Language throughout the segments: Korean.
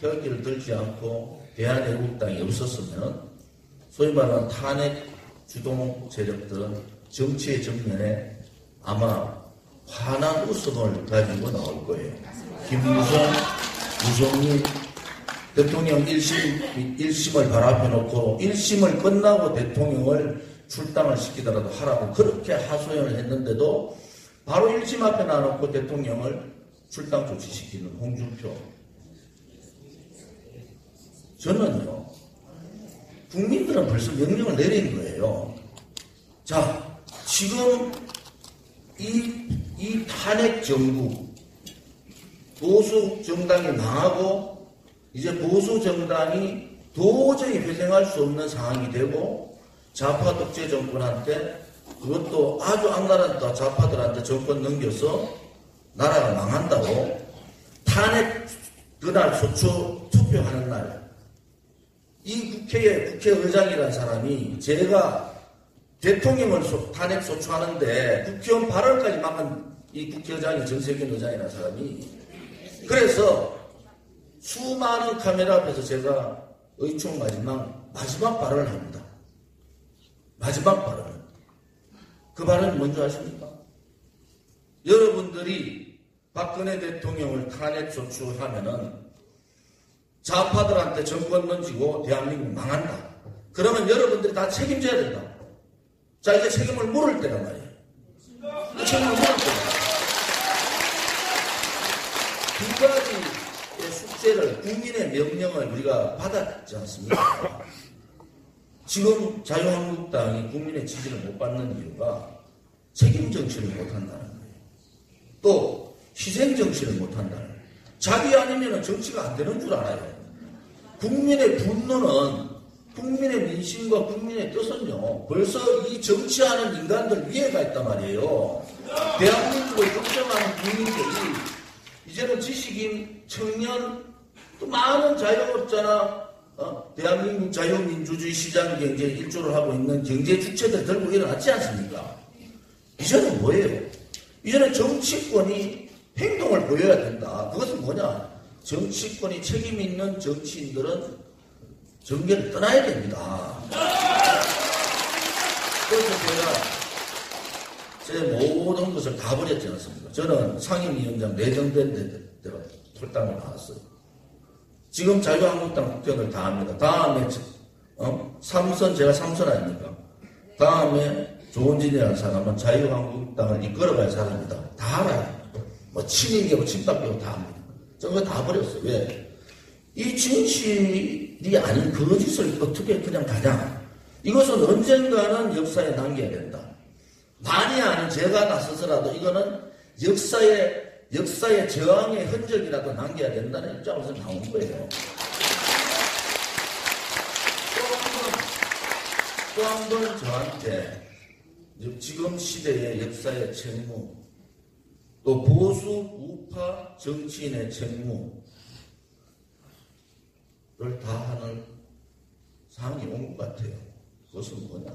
펴기를 들지 않고 대한애국당이 없었으면 소위 말하는 탄핵 주동 세력들은 정치의 정면에 아마 환한 웃음을 가지고 나올 거예요. 김무성, 유승민 대통령 1심을 발 앞에 놓고 1심을 끝나고 대통령을 출당을 시키더라도 하라고 그렇게 하소연을 했는데도 바로 1심 앞에 놔놓고 대통령을 출당 조치시키는 홍준표. 저는요, 국민들은 벌써 명령을 내린 거예요. 자, 지금 이 탄핵 정부, 보수 정당이 망하고 이제 보수 정당이 도저히 회생할 수 없는 상황이 되고 좌파 독재 정권한테 그것도 아주 악랄한 좌파들한테 정권 넘겨서 나라가 망한다고 탄핵 그날 소추 투표하는 날 이 국회의 국회의장이라는 사람이 제가 대통령을 탄핵 소추하는데 국회의원 발언까지 막은 이 국회의장이 전세균 의장이라는 사람이 그래서 수많은 카메라 앞에서 제가 의총 마지막 발언을 합니다. 마지막 발언. 그 발언이 뭔지 아십니까? 여러분들이 박근혜 대통령을 탄핵 소추하면은 좌파들한테 정권 던지고 대한민국 망한다. 그러면 여러분들이 다 책임져야 된다. 자, 이제 책임을 물을 때란 말이에요. 책임을 물을 때다. 두 가지의 숙제를, 국민의 명령을 우리가 받았지 않습니까? 지금 자유한국당이 국민의 지지를 못 받는 이유가 책임 정치를 못한다는 거예요. 또 희생 정치를 못한다는 거예요. 자기 아니면 정치가 안 되는 줄 알아요. 국민의 분노는 국민의 민심과 국민의 뜻은요, 벌써 이 정치하는 인간들 위에가 있단 말이에요. 대한민국을 걱정하는 국민들이 이제는 지식인, 청년, 또 많은 자영업자나 대한민국 자유민주주의 시장 경제에 일조를 하고 있는 경제 주체들 들고 일어났지 않습니까? 이제는 뭐예요? 이제는 정치권이 행동을 보여야 된다. 그것은 뭐냐? 정치권이 책임 있는 정치인들은 정계를 떠나야 됩니다. 그래서 제가 제 모든 것을 다 버렸지 않습니까? 저는 상임위원장 내정된 데가 탈당을 나왔어요. 지금 자유한국당 국회의원을 다 합니다. 다음에 삼선, 제가 삼선 아닙니까? 다음에 조원진이라는 사람은 자유한국당을 이끌어갈 사람이다. 다 알아요. 뭐 친이계고 친박계고 다 합니다. 저거 다 버렸어요. 왜? 이 진실이 아닌 거짓을 어떻게 그냥 가냐? 이것은 언젠가는 역사에 남겨야 된다. 많이 아는 제가 나서서라도 이거는 역사의 저항의 흔적이라도 남겨야 된다는 입장에서 나온 거예요. 또 한 번 저한테 지금 시대의 역사의 책무, 또 보수 우파 정치인의 책무를 다 하는 상황이 온 것 같아요. 그것은 뭐냐?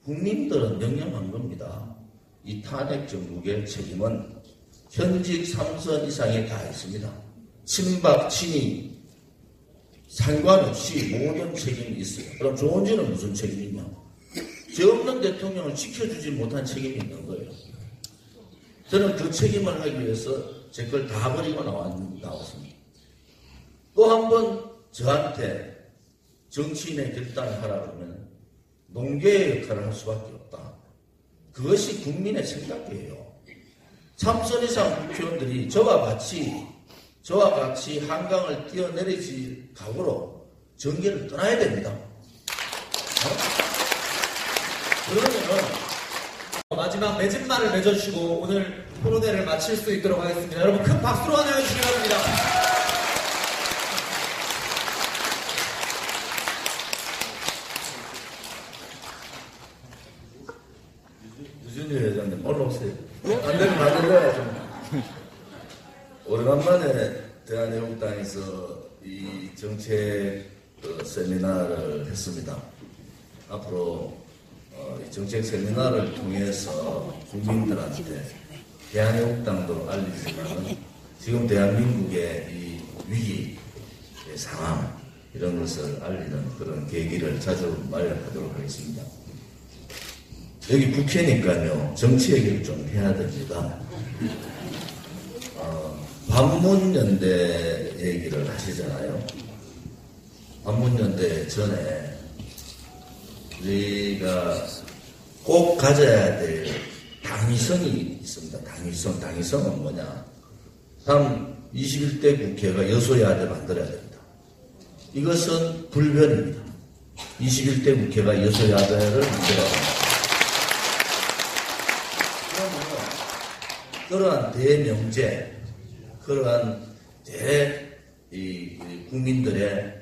국민들은 명령한 겁니다. 이 탄핵 정국의 책임은 현직 3선 이상에 다 있습니다. 친박, 친이 상관없이 모든 책임이 있어요. 그럼 조원진은 무슨 책임이냐? 죄 없는 대통령을 지켜주지 못한 책임이 있는 거예요. 저는 그 책임을 하기 위해서 제 걸 다 버리고 나왔습니다. 또 한 번 저한테 정치인의 결단을 하라 그러면 농계의 역할을 할 수밖에 없다. 그것이 국민의 생각이에요. 3선 이상 국회의원들이 저와 같이 한강을 뛰어내리지 각오로 정계를 떠나야 됩니다. 그러면은 마지막 맺은말을 맺어주시고 오늘 토론회를 마칠 수 있도록 하겠습니다. 여러분 큰 박수로 환영해 주시기 바랍니다. 유준일 회장님 올라오세요. 안 되면 만들어야 좀. 오래간만에 대한애국당에서 이 정책 세미나를 했습니다. 앞으로 이 정책 세미나를 통해서 국민들한테 대한애국당도 알리지만 지금 대한민국의 이 위기 상황 이런 것을 알리는 그런 계기를 자주 마련하도록 하겠습니다. 여기 국회니까요, 정치 얘기를 좀 해야 됩니다. 반문연대 얘기를 하시잖아요. 반문연대 전에 우리가 꼭 가져야 될 당위성이 있습니다. 당위성은 뭐냐? 다음 21대 국회가 여소야대 만들어야 됩니다. 이것은 불변입니다. 21대 국회가 여소야대를 만들어야 합니다. 그러면 그러한 대명제, 그러한 국민들의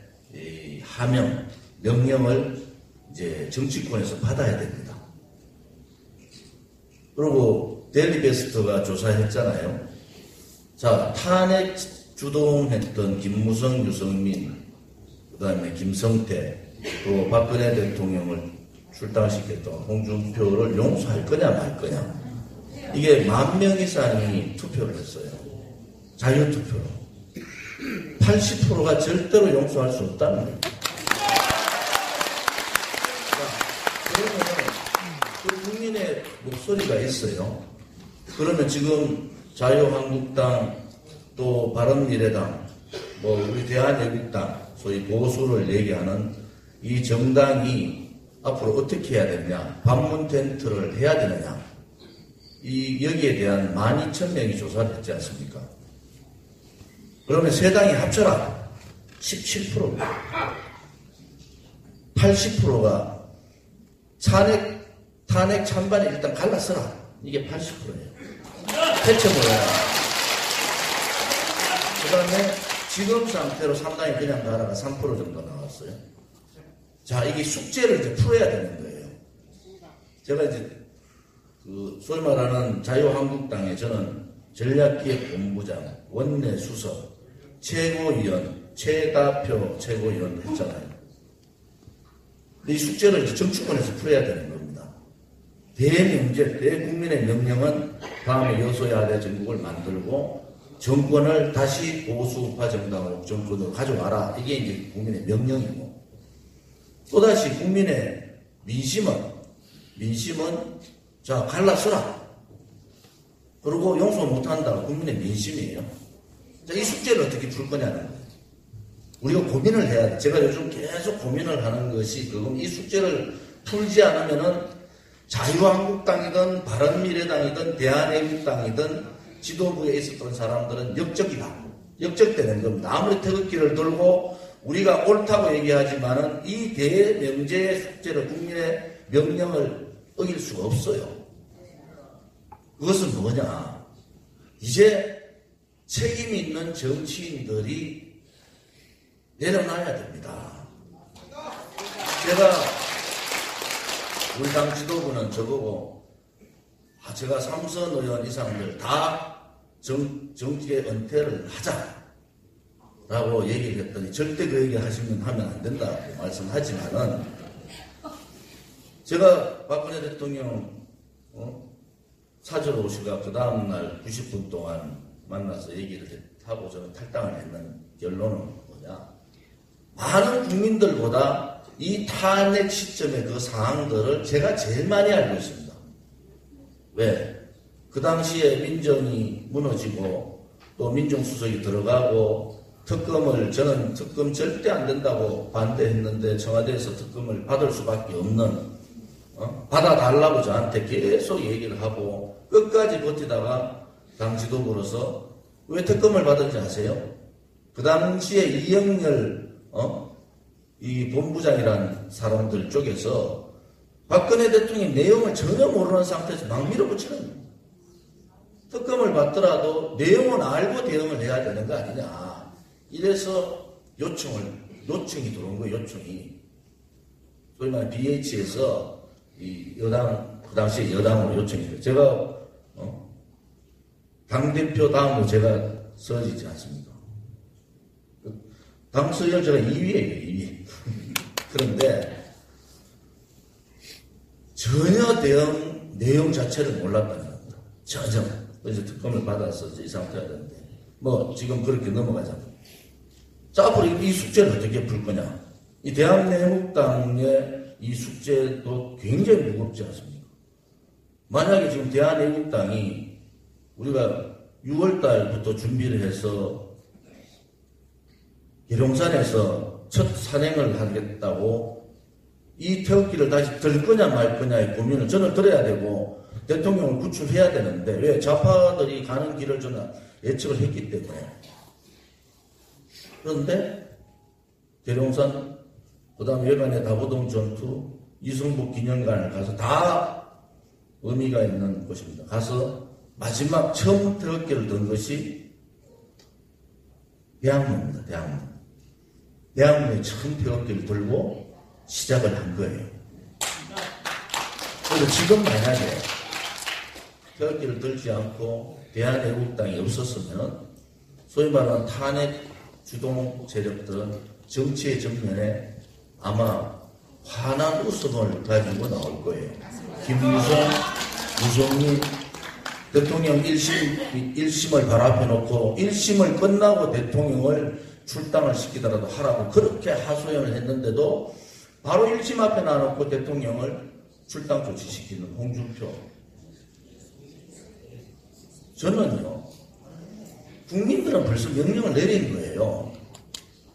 하명, 명령을 이제 정치권에서 받아야 됩니다. 그리고 데일리베스트가 조사했잖아요. 자, 탄핵 주동했던 김무성, 유승민, 그 다음에 김성태, 또 박근혜 대통령을 출당시켰던 홍준표를 용서할 거냐 말 거냐. 이게 10,000명 이상이 투표를 했어요. 자유투표로. 80%가 절대로 용서할 수 없다는 거예요. 그러면 그 국민의 목소리가 있어요. 그러면 지금 자유한국당 또 바른미래당 뭐 우리 대한애국당 소위 보수를 얘기하는 이 정당이 앞으로 어떻게 해야 되느냐, 반문 텐트를 해야 되느냐, 여기에 대한 12,000명이 조사를 했지 않습니까? 그러면 세 당이 합쳐라 17%, 80%가 탄핵 찬반에 일단 갈라서라. 이게 80%예요. 패쳐버려야. 그 다음에 지금 상태로 3당이 그냥 가라가 3% 정도 나왔어요. 자, 이게 숙제를 이제 풀어야 되는 거예요. 제가 이제 소위 말하는 자유한국당에 저는 전략기획본부장, 원내수석, 최고위원, 최다표 최고위원 했잖아요. 근데 이 숙제를 이제 정치권에서 풀어야 되는 겁니다. 대명제, 대국민의 명령은 다음에 여소야대 정국을 만들고 정권을 다시 보수우파 정당으로 정권으로 가져와라. 이게 이제 국민의 명령이고, 또다시 국민의 민심은 자, 갈라서라. 그리고 용서 못한다. 국민의 민심이에요. 자, 이 숙제를 어떻게 풀 거냐는 거예요. 우리가 고민을 해야 돼. 제가 요즘 계속 고민을 하는 것이, 그건 이 숙제를 풀지 않으면은 자유한국당이든 바른미래당이든 대한애국당이든 지도부에 있었던 사람들은 역적되는 겁니다. 아무리 태극기를 들고 우리가 옳다고 얘기하지만은 이 대명제의 숙제를, 국민의 명령을 어길 수가 없어요. 그것은 뭐냐? 이제 책임 있는 정치인들이 내려놔야 됩니다. 제가 우리 당 지도부는 저보고 제가 3선 의원 이상들 다 정치의 은퇴를 하자라고 얘기를 했더니 절대 그 얘기 하면 안 된다고 말씀하지만은, 제가 박근혜 대통령 찾으러 오시가 그 다음날 90분 동안 만나서 얘기를 하고 저는 탈당을 했는 결론은 뭐냐? 많은 국민들보다 이 탄핵 시점의 그 상황들을 제가 제일 많이 알고 있습니다. 왜? 그 당시에 민정이 무너지고 또 민정수석이 들어가고 저는 특검 절대 안 된다고 반대했는데 청와대에서 특검을 받을 수밖에 없는, 받아달라고 저한테 계속 얘기를 하고 끝까지 버티다가 당 지도부로서 왜 특검을 받은지 아세요? 그 당시에 이영렬 이 본부장이란 사람들 쪽에서 박근혜 대통령이 내용을 전혀 모르는 상태에서 막 밀어붙이는 거예요. 특검을 받더라도 내용은 알고 대응을 해야 되는 거 아니냐. 이래서 요청이 들어온 거예요. 요청이. 소위 말하는 BH에서 이 여당, 그 당시에 여당으로 요청이 돼요. 제가 당대표 다음으로 제가 서지지 않습니까? 당 서열 제가 2위예요, 2위. 그런데 전혀 내용 자체를 몰랐다는 겁니다. 전혀. 그래서 특검을 받아서 이 상태가 되는데, 뭐 지금 그렇게 넘어가자고. 자, 앞으로 이 숙제를 어떻게 풀 거냐? 이 대한애국당의 이 숙제도 굉장히 무겁지 않습니까? 만약에 지금 대한애국당이 우리가 6월달부터 준비를 해서 계룡산에서 첫 산행을 하겠다고 이 태극기를 다시 들 거냐 말 거냐의 고민을 저는 들어야 되고 대통령을 구출해야 되는데 왜 좌파들이 가는 길을 저는 예측을 했기 때문에. 그런데 계룡산 그다음 외관의 다보동 전투 이승복 기념관을 가서 다 의미가 있는 곳입니다. 가서 마지막 처음 태극기를 든 것이 대학로입니다. 대학로에 처음 태극기를 들고 시작을 한 거예요. 그래서 지금 만약에 태극기를 들지 않고 대한애국당이 없었으면 소위 말하는 탄핵 주동 세력들은 정치의 정면에 아마 환한 웃음을 가지고 나올 거예요. 김무성, 유성민 대통령 1심을 바로 앞에 놓고 1심을 끝나고 대통령을 출당을 시키더라도 하라고 그렇게 하소연을 했는데도 바로 1심 앞에 놔놓고 대통령을 출당 조치시키는 홍준표. 저는요, 국민들은 벌써 명령을 내린 거예요.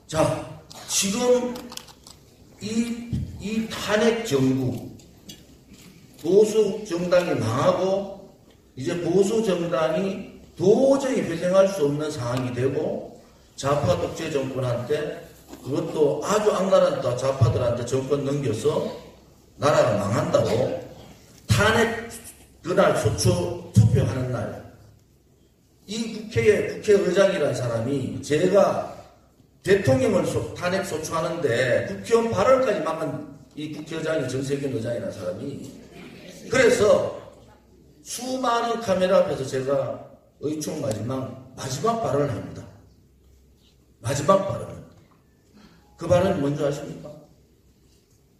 자, 지금 이 탄핵 정부, 보수 정당이 망하고 이제 보수 정당이 도저히 회생할 수 없는 상황이 되고 좌파 독재 정권한테 그것도 아주 악랄한 좌파들한테 정권 넘겨서 나라가 망한다고 탄핵 그날 소추 투표하는 날 이 국회의장이라는 사람이 제가 대통령을 탄핵 소추하는데 국회의원 발언까지 막은 이 국회의장이 정세균 의장이라는 사람이 그래서 수많은 카메라 앞에서 제가 의총 마지막 발언을 합니다. 마지막 발언을. 그 발언이 뭔지 아십니까?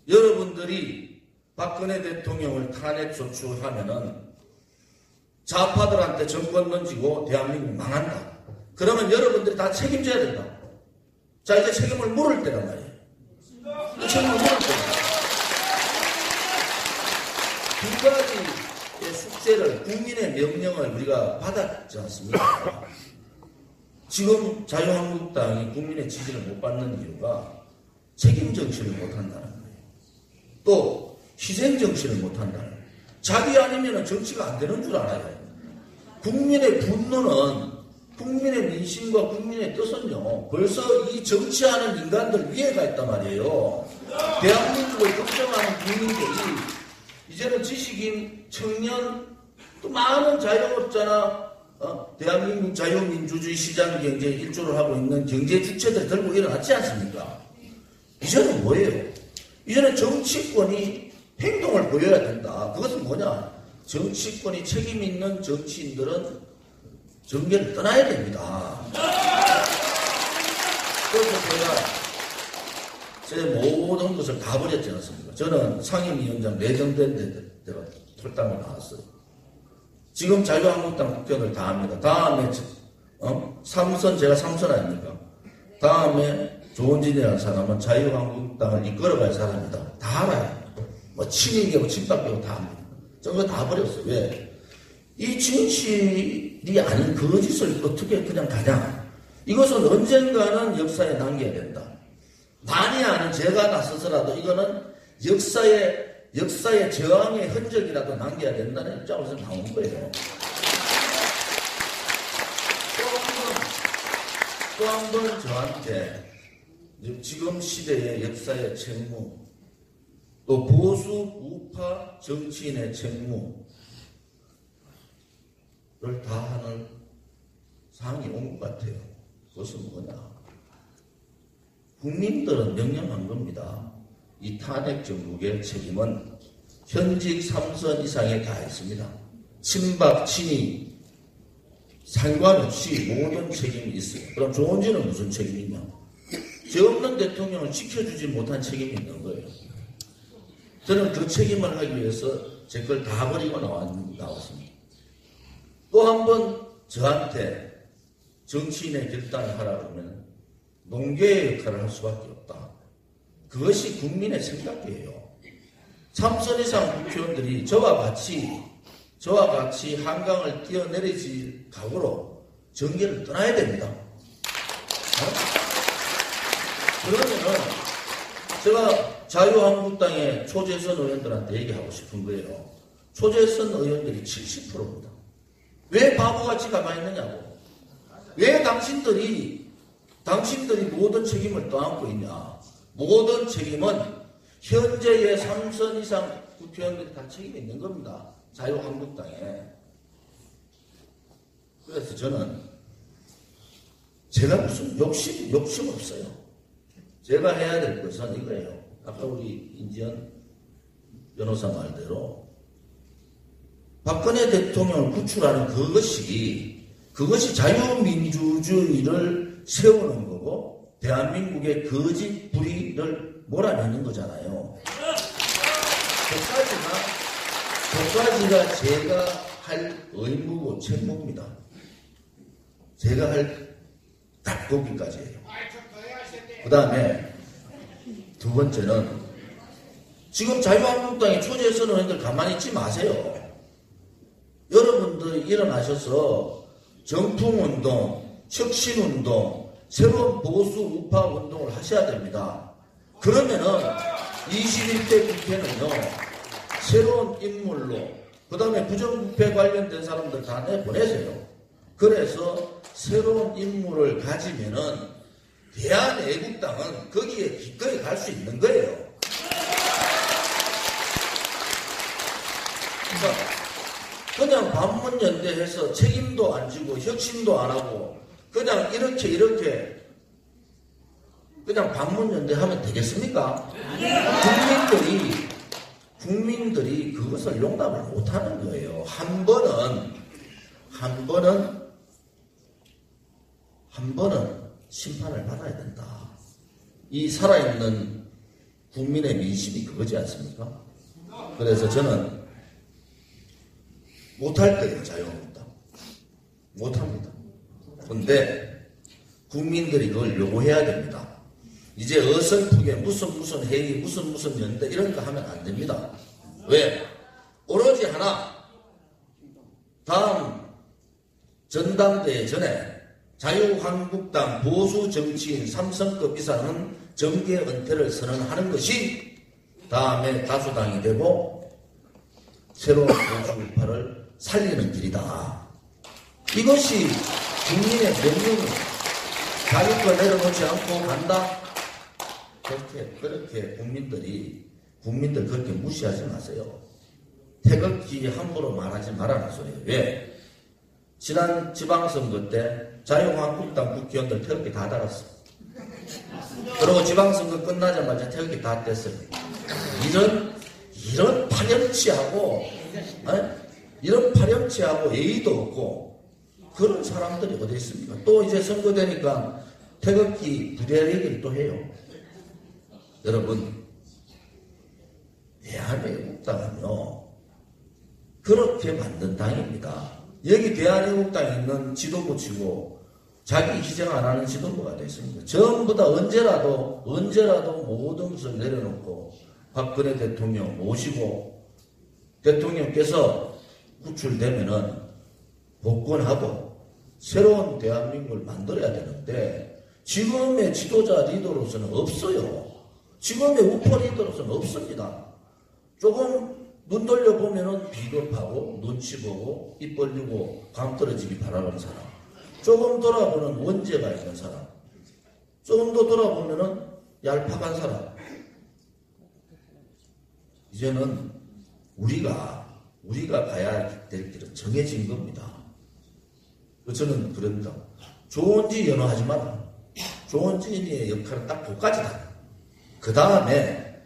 여러분들이 박근혜 대통령을 탄핵 소추하면은 좌파들한테 정권 던지고 대한민국이 망한다. 그러면 여러분들이 다 책임져야 된다. 자, 이제 책임을 물을 때란 말이에요. 책임을 물을 때다. 두 가지의 숙제를, 국민의 명령을 우리가 받았지 않습니까? 지금 자유한국당이 국민의 지지를 못 받는 이유가 책임 정치를 못 한다는 거예요. 또 희생 정치를 못 한다는 거예요. 자기 아니면 정치가 안 되는 줄 알아요. 국민의 분노는 국민의 민심과 국민의 뜻은요, 벌써 이 정치하는 인간들 위에가 있단 말이에요. 대한민국을 걱정하는 국민들이 이제는 지식인, 청년, 또 많은 자영업자나 대한민국 자유민주주의 시장 경제에 일조를 하고 있는 경제 주체들 들고 일어났지 않습니까? 이제는 뭐예요? 이제는 정치권이 행동을 보여야 된다. 그것은 뭐냐? 정치권이 책임 있는 정치인들은 정계를 떠나야 됩니다. 그래서 제가 제 모든 것을 다 버렸지 않습니까? 저는 상임위원장 내정된 데가 탈당을 나왔어요. 지금 자유한국당 국회의원을 다 합니다. 다음에 삼선 제가 3선 아닙니까? 다음에 조원진이라는 사람은 자유한국당을 이끌어갈 사람이다. 다 알아요. 뭐 친이계고 친박계고 다 합니다. 저거 다 버렸어요. 왜? 이 진실이 아닌 거짓을 어떻게 그냥 가냐? 이것은 언젠가는 역사에 남겨야 된다. 많이 아는 제가 나서서라도 이거는 역사의 저항의 흔적이라도 남겨야 된다는 입장에서 나온 거예요. 또 한 번 저한테 지금 시대의 역사의 책무, 또 보수 우파 정치인의 책무를 다 하는 상황이 온 것 같아요. 그것은 뭐냐? 국민들은 명령한 겁니다. 이 탄핵 정국의 책임은 현직 3선 이상에 다 있습니다. 친박, 친이 상관없이 모든 책임이 있어요. 그럼 조원진은 무슨 책임이냐? 죄 없는 대통령을 지켜주지 못한 책임이 있는 거예요. 저는 그 책임을 하기 위해서 제 걸 다 버리고 나왔습니다. 또 한 번 저한테 정치인의 결단을 하라 그러면 농계의 역할을 할 수밖에 없다. 그것이 국민의 생각이에요. 3선 이상 국회의원들이 저와 같이 한강을 뛰어내리지 각오로 정계를 떠나야 됩니다. 그러면은 제가 자유한국당의 초재선 의원들한테 얘기하고 싶은 거예요. 초재선 의원들이 70%입니다. 왜 바보같이 가만히 있느냐고. 왜 당신들이 모든 책임을 떠안고 있냐. 모든 책임은 현재의 3선 이상 국회의원들이 다 책임이 있는 겁니다. 자유한국당에. 그래서 저는 제가 무슨 욕심 없어요. 제가 해야 될 것은 이거예요. 아까 우리 인지연 변호사 말대로 박근혜 대통령을 구출하는 그것이 자유민주주의를 세우는 거고 대한민국의 거짓 불의를 몰아내는 거잖아요. 그까지가 제가 할 의무고 책무입니다. 제가 할 딱 거기까지예요. 그 다음에 두 번째는 지금 자유한국당의 초재선 의원들 가만히 있지 마세요. 여러분들 일어나셔서 정풍운동, 혁신운동, 새로운 보수 우파 운동을 하셔야 됩니다. 그러면은 21대 국회는요, 새로운 인물로, 그 다음에 부정부패 관련된 사람들 다 내보내세요. 그래서 새로운 인물을 가지면은 대한애국당은 거기에 기꺼이 갈 수 있는 거예요. 그냥 반문연대해서 책임도 안 지고 혁신도 안 하고 그냥 이렇게 그냥 반문연대하면 되겠습니까? 국민들이 그것을 용납을 못하는 거예요. 한 번은 심판을 받아야 된다. 이 살아있는 국민의 민심이 그거지 않습니까? 그래서 저는 못할 거예요, 자유한국당. 못합니다. 그런데 국민들이 그걸 요구해야 됩니다. 이제 어설프게 무슨 회의, 무슨 연대 이런 거 하면 안 됩니다. 왜? 오로지 하나, 다음 전당대회 전에 자유한국당 보수 정치인 3선급 이상은 정계 은퇴를 선언하는 것이 다음에 다수당이 되고 새로운 보수우파를 살리는 길이다. 이것이 국민의 명령을 자기 거 내려놓지 않고 간다. 그렇게 국민들 그렇게 무시하지 마세요. 태극기 함부로 말하지 말라는 소리예요. 왜? 지난 지방선거 때 자유한국당 국회의원들 태극기 다 달았어. 그리고 지방선거 끝나자마자 태극기 다 뗐어요. 이런 파렴치하고 예의도 없고 그런 사람들이 어디 있습니까? 또 이제 선거되니까 태극기 부대 얘기를 또 해요. 여러분, 대한애국당은요 그렇게 만든 당입니다. 여기 대한애국당에 있는 지도부 치고 자기 희생 안 하는 지도부가 됐습니다. 전부 다 언제라도 모든 것을 내려놓고 박근혜 대통령 모시고 대통령께서 구출되면은 복권하고 새로운 대한민국을 만들어야 되는데 지금의 지도자 리더로서는 없어요. 지금의 우파 리더로서는 없습니다. 조금 눈 돌려보면은 비겁하고 눈치 보고 입 벌리고 감 떨어지기 바라는 사람, 조금 돌아보는 원죄가 있는 사람, 조금 더 돌아보면은 얄팍한 사람. 이제는 우리가 가야 될 길은 정해진 겁니다. 저는 그럽니다. 좋은지 연호하지 마라. 좋은지의 역할은 딱 그까지다. 그 다음에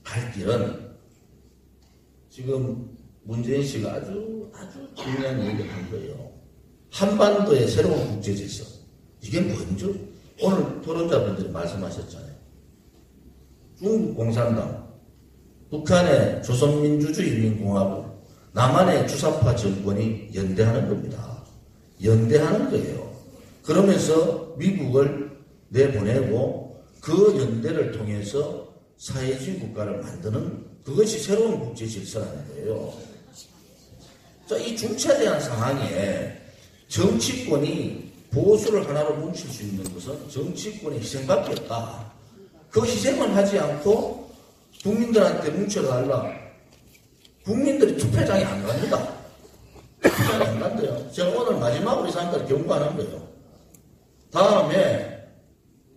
갈 길은 지금 문재인 씨가 아주 중요한 얘기를 한 거예요. 한반도의 새로운 국제질서. 이게 뭔지 오늘 토론자분들이 말씀하셨잖아요. 중국 공산당, 북한의 조선민주주의인민공화국, 남한의 주사파 정권이 연대하는 겁니다. 연대하는 거예요. 그러면서 미국을 내보내고 그 연대를 통해서 사회주의 국가를 만드는 그것이 새로운 국제 질서라는 거예요. 자, 이 중차대한 상황에 정치권이 보수를 하나로 뭉칠 수 있는 것은 정치권의 희생밖에 없다. 그 희생을 하지 않고 국민들한테 뭉쳐달라. 국민들이 투표장에 안 갑니다. 투표장에 안 간대요. 제가 오늘 마지막으로 이 사람들 경고하는 거예요. 다음에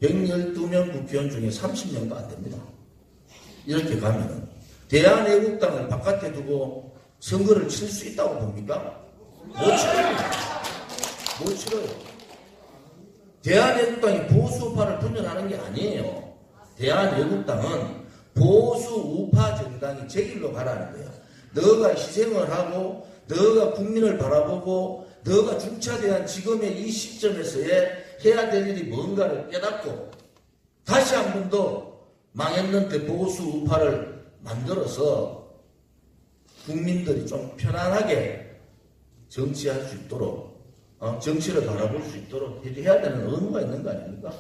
112명 국회의원 중에 30명도 안 됩니다. 이렇게 가면은 대한애국당을 바깥에 두고 선거를 칠 수 있다고 봅니까? 못 치러요. 못 치러요. 대한애국당이 보수우파를 분열하는 게 아니에요. 대한애국당은 보수 우파 정당이 제 길로 가라는 거예요. 너가 희생을 하고 너가 국민을 바라보고 너가 중차대한 지금의 이 시점에서의 해야 될 일이 뭔가를 깨닫고 다시 한 번 더 망했는데 보수 우파를 만들어서 국민들이 좀 편안하게 정치할 수 있도록 정치를 바라볼 수 있도록 해야 되는 의무가 있는 거 아닙니까?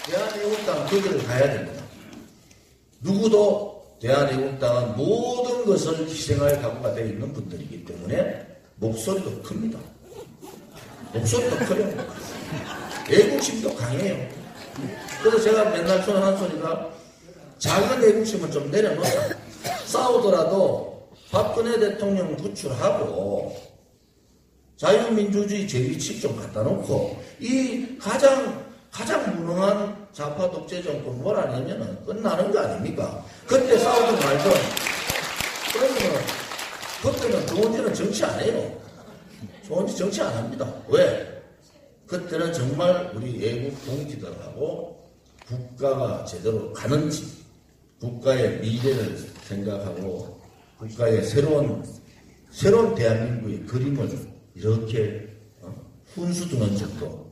대한애국당은 그 길을 가야 됩니다. 누구도 대한애국당은 모든 것을 희생할 각오가 되어 있는 분들이기 때문에 목소리도 큽니다. 목소리도 커요. 애국심도 강해요. 그래서 제가 맨날 하는 소리가 작은 애국심은 좀 내려놓자. 싸우더라도 박근혜 대통령 구출하고 자유민주주의 제2칙 좀 갖다 놓고 이 가장 무능한 좌파 독재 정권 몰아내면은 끝나는 거 아닙니까? 그때 싸우든 말든 그러면은 그때는 좋은지는 정치 안 해요. 좋은지 정치 안 합니다. 왜? 그때는 정말 우리 애국 동지들하고 국가가 제대로 가는지 국가의 미래를 생각하고 국가의 새로운 대한민국의 그림을 이렇게 훈수두는 정도가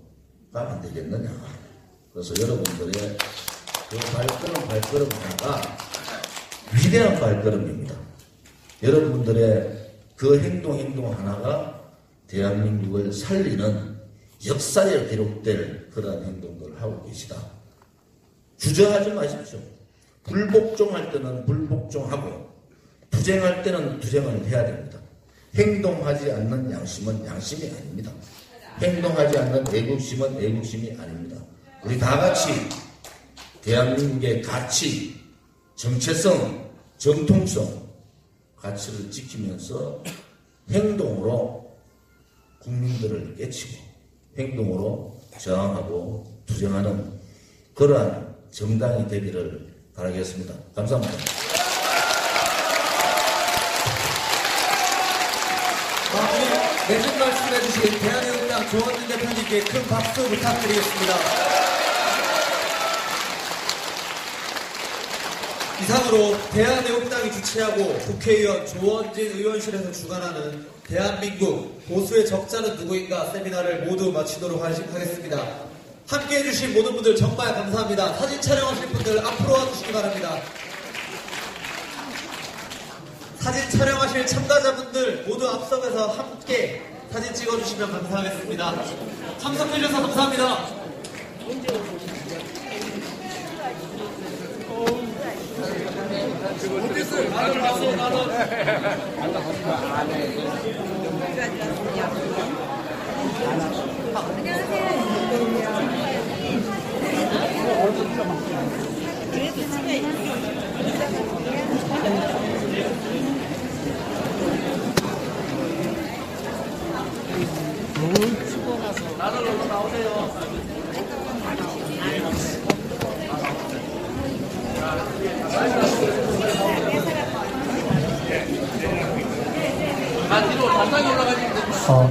안 되겠느냐. 그래서 여러분들의 그 발걸음 하나가 위대한 발걸음입니다. 여러분들의 그 행동 하나가 대한민국을 살리는 역사에 기록될 그러한 행동들을 하고 계시다. 주저하지 마십시오. 불복종할 때는 불복종하고 투쟁할 때는 투쟁을 해야 됩니다. 행동하지 않는 양심은 양심이 아닙니다. 행동하지 않는 애국심은 애국심이 아닙니다. 우리 다 같이 대한민국의 가치, 정체성, 정통성, 가치를 지키면서 행동으로 국민들을 깨치고 행동으로 저항하고 투쟁하는 그러한 정당이 되기를 바라겠습니다. 감사합니다. 내집 말씀해주신 대한애국당 조원진 대표님께 큰 박수 부탁드리겠습니다. 이상으로 대한애국당이 주최하고 국회의원 조원진 의원실에서 주관하는 대한민국 보수의 적자는 누구인가 세미나를 모두 마치도록 하겠습니다. 함께해 주신 모든 분들 정말 감사합니다. 사진 촬영하실 분들 앞으로 와주시기 바랍니다. 사진 촬영하실 참가자분들 모두 앞서가서 함께 사진 찍어주시면 감사하겠습니다. 참석해주셔서 감사합니다.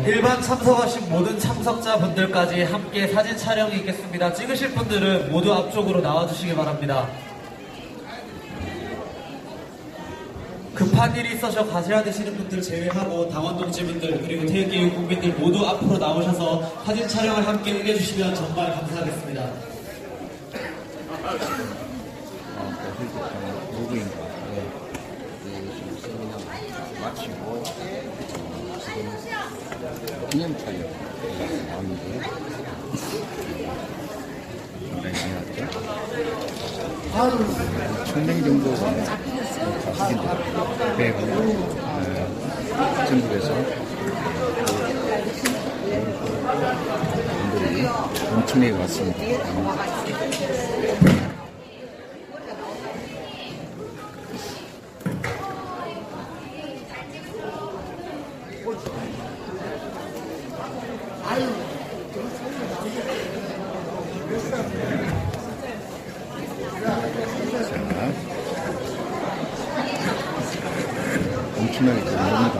일반 참석하신 모든 참석자분들까지 함께 사진 촬영이 있겠습니다. 찍으실 분들은 모두 앞쪽으로 나와주시기 바랍니다. 급한 일이 있어서 가셔야 되시는 분들 제외하고 당원 동지분들 그리고 태극기 국민들 모두 앞으로 나오셔서 사진 촬영을 함께 응해주시면 정말 감사하겠습니다. 누구인가? 네. 세미나 마치고 기념 촬영 나오는데요. 굉장히 많았죠. 1000명 정도 가수인들 배우 전국에서 분들이 엄청나게 왔습니다. 엄청나게 들어옵니다.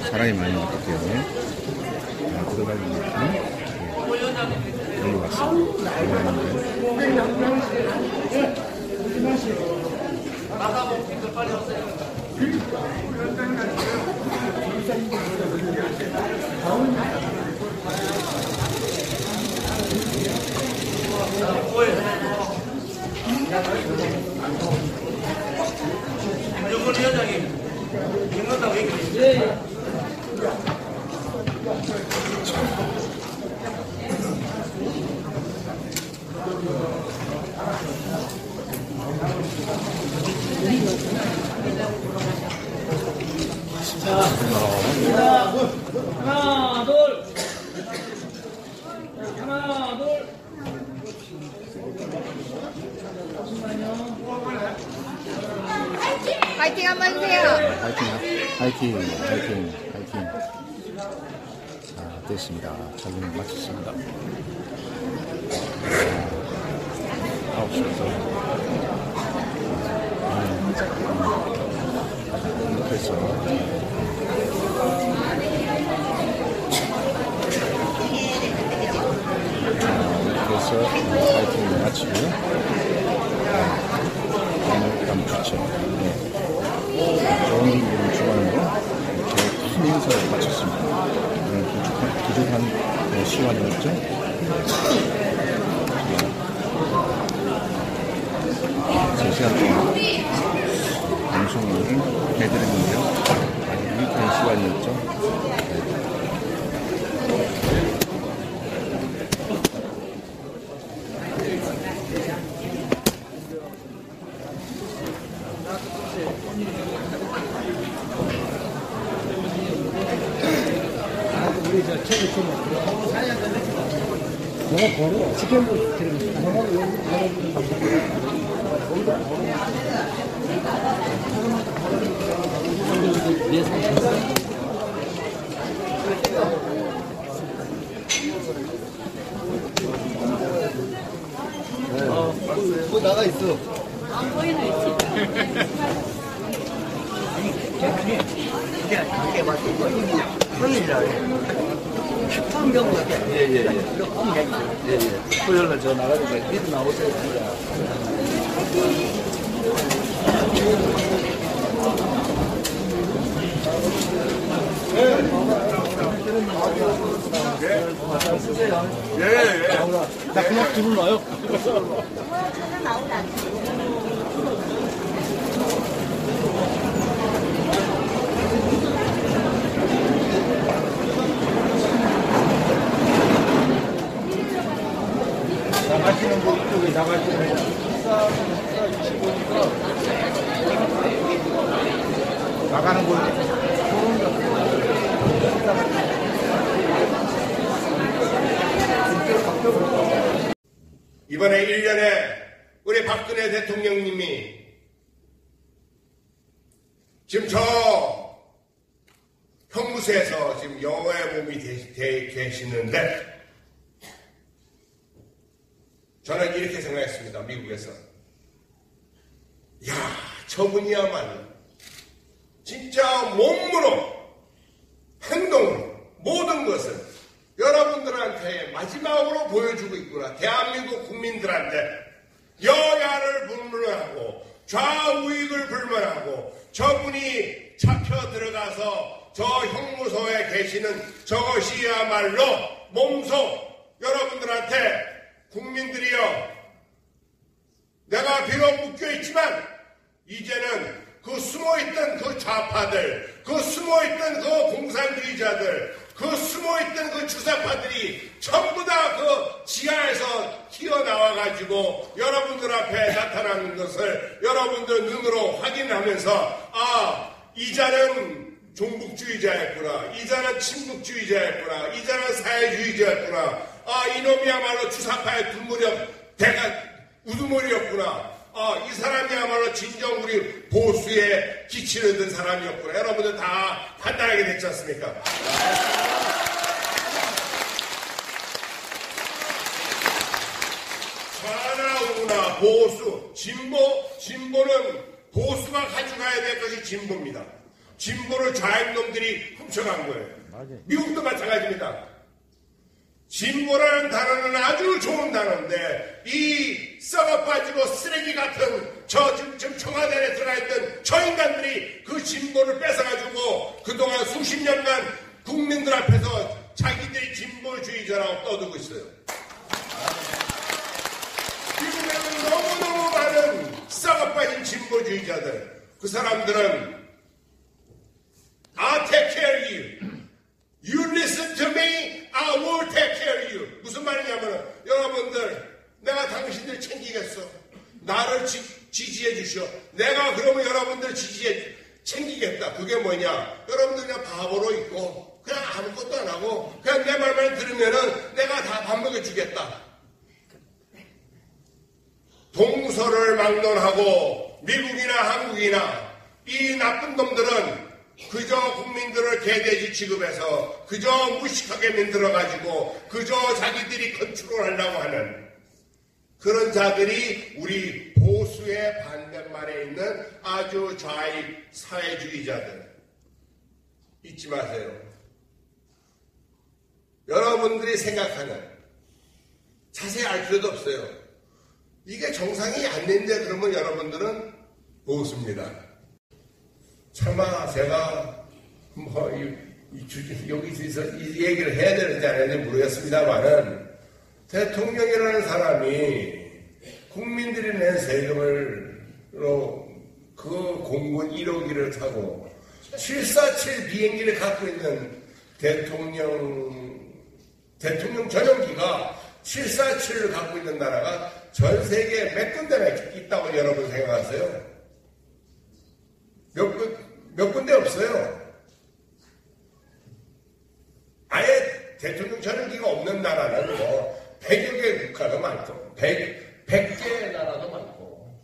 사람이 많이 왔기 때문에 들어가기 위해서 여기 왔습니다. 정권 위원장이 읽는다고 얘기했어요. 하나, 둘. 하나, 둘. 파이팅 한번 해주세요. 파이팅. 자, 됐습니다. 촬영을 마쳤습니다. 9시부터 이렇게 그래서 파이팅을 마치고요. 오늘 감축제 좋은 일을 주관으로 이렇게 큰 행사를 마쳤습니다. 오늘 부족한 시간이었죠. 3시간 동안 방송을 해드렸는데요. 아주 유익한 시간이었죠. 내가 걸어 지켜보고 드립니다. 나가 있어. 안 보이는 위치. 이게 맞고 토요일날 식품경 같아. 예예예. 토요일날 저 나가니까 이리 나오세요. 나 그냥 두분 와요. 나오지 않죠. 나가시는 분 이쪽에 나가시는 분. 나가는 분. 이번에 1년에 우리 박근혜 대통령님이 지금 저 형무소에서 지금 영어의 몸이 되 계시는데 저는 이렇게 생각했습니다. 미국에서. 야, 저분이야말로 진짜 몸으로 행동으로 모든 것을 여러분들한테 마지막으로 보여주고 있구나. 대한민국 국민들한테 여야를 불문하고 좌우익을 불문하고 저분이 잡혀 들어가서 저 형무소에 계시는 저것이야말로 몸소 여러분들한테 국민들이여 내가 비록 묶여있지만 이제는 그 숨어있던 그 좌파들, 그 숨어있던 그 공산주의자들, 그 숨어있던 그 주사파들이 전부 다 그 지하에서 튀어나와가지고 여러분들 앞에 나타나는 것을 여러분들 눈으로 확인하면서 이자는 종북주의자였구나, 이자는 친북주의자였구나, 이자는 사회주의자였구나, 이놈이야말로 주사파의 우두머리였구나, 이 사람이야말로 진정 우리 보수에 기치를 든 사람이었구나. 여러분들 다 판단하게 됐지 않습니까? 좌나 우나 보수, 진보는 보수가 가져가야 될 것이 진보입니다. 진보를 좌익놈들이 훔쳐간 거예요. 미국도 마찬가지입니다. 진보라는 단어는 아주 좋은 단어인데 이 썩어빠지고 쓰레기 같은 지금 청와대에 들어가 있던 저 인간들이 그 진보를 뺏어가지고 그동안 수십 년간 국민들 앞에서 자기들이 진보주의자라고 떠들고 있어요. 미국에는 너무너무 많은 썩어빠진 진보주의자들, 그 사람들은 I'll take care of you. You listen to me, I will take care of you. 무슨 말이냐면 여러분들, 내가 당신들 챙기겠어. 나를 지지해 주시오. 내가 그러면 여러분들 챙기겠다. 그게 뭐냐? 여러분들 그냥 바보로 있고 그냥 아무것도 안 하고 그냥 내 말만 들으면은 내가 다 밥 먹여주겠다. 동서를 막론하고 미국이나 한국이나 이 나쁜 놈들은 그저 국민들을 개돼지 취급해서 그저 무식하게 만들어가지고 그저 자기들이 컨트롤하려고 하는 그런 자들이 우리 보수의 반대말에 있는 아주 좌익 사회주의자들. 잊지 마세요. 여러분들이 생각하는, 자세히 알 필요도 없어요. 이게 정상이 안 되는데 그러면 여러분들은 보수입니다. 차마 제가 여기서 이 얘기를 해야 되는지 안 해야 되는지 모르겠습니다만은 대통령이라는 사람이 국민들이 낸 세금으로 그 공군 1호기를 타고 747 비행기를 갖고 있는 대통령 전용기가 747을 갖고 있는 나라가 전 세계에 몇 군데나 있다고 여러분 생각하세요? 몇 군데 없어요. 아예 대통령 전용기가 없는 나라는 뭐 100여 개 국가도 많고 100개의 나라도 많고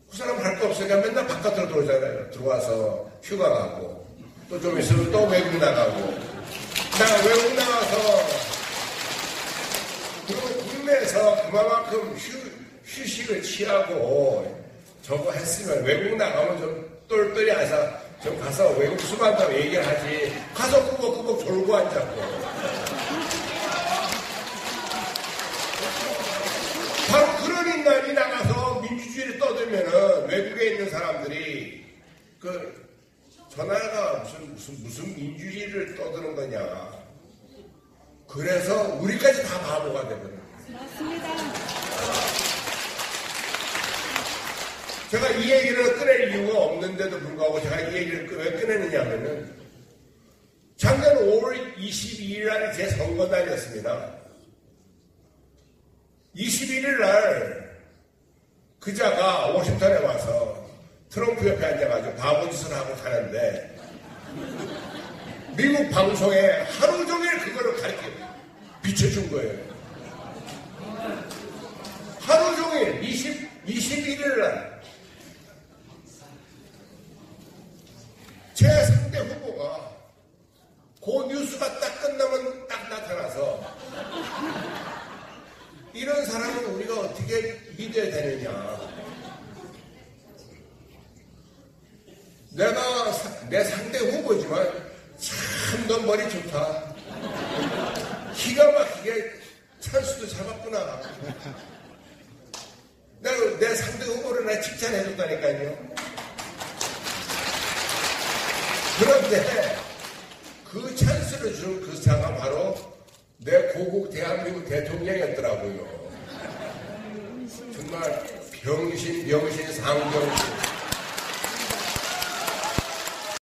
그 사람 할 거 없으니까 맨날 바깥으로 들어오잖아요. 들어와서 휴가 가고 또 좀 있으면 또 외국 나가고 외국 나가서 국내에서 그만큼 휴식을 취하고 저거 했으면 외국 나가면 좀 똘똘히 해서 좀 가서 외국 수반다고 얘기를 하지 가서 꾸벅꾸벅 졸고 앉았고 바로 그런 인간이 나가서 민주주의를 떠들면은 외국에 있는 사람들이 저 나라가 무슨 민주주의를 떠드는 거냐. 그래서 우리까지 다 바보가 되거든요. 맞습니다. 제가 이 얘기를 꺼낼 이유가 없는데도 불구하고 제가 이 얘기를 왜 꺼내느냐면은 작년 5월 22일 날이 제 선거날이었습니다. 21일 날 그자가 워싱턴에 와서 트럼프 옆에 앉아가지고 바보짓을 하고 가는데 미국 방송에 하루 종일 그거를 비춰준 거예요. 하루 종일 21일 날 제 상대 후보가 그 뉴스가 딱 끝나면 딱 나타나서 이런 사람은 우리가 어떻게 믿어야 되느냐. 내 상대 후보지만 참 넌 머리 좋다. 기가 막히게 찬스도 잡았구나. 내가 내 상대 후보를 내가 칭찬해줬다니까요. 그런데 그 찬스를 준 그 사람은 바로 내 고국 대한민국 대통령이었더라고요. 정말 정말 병신, 상병신.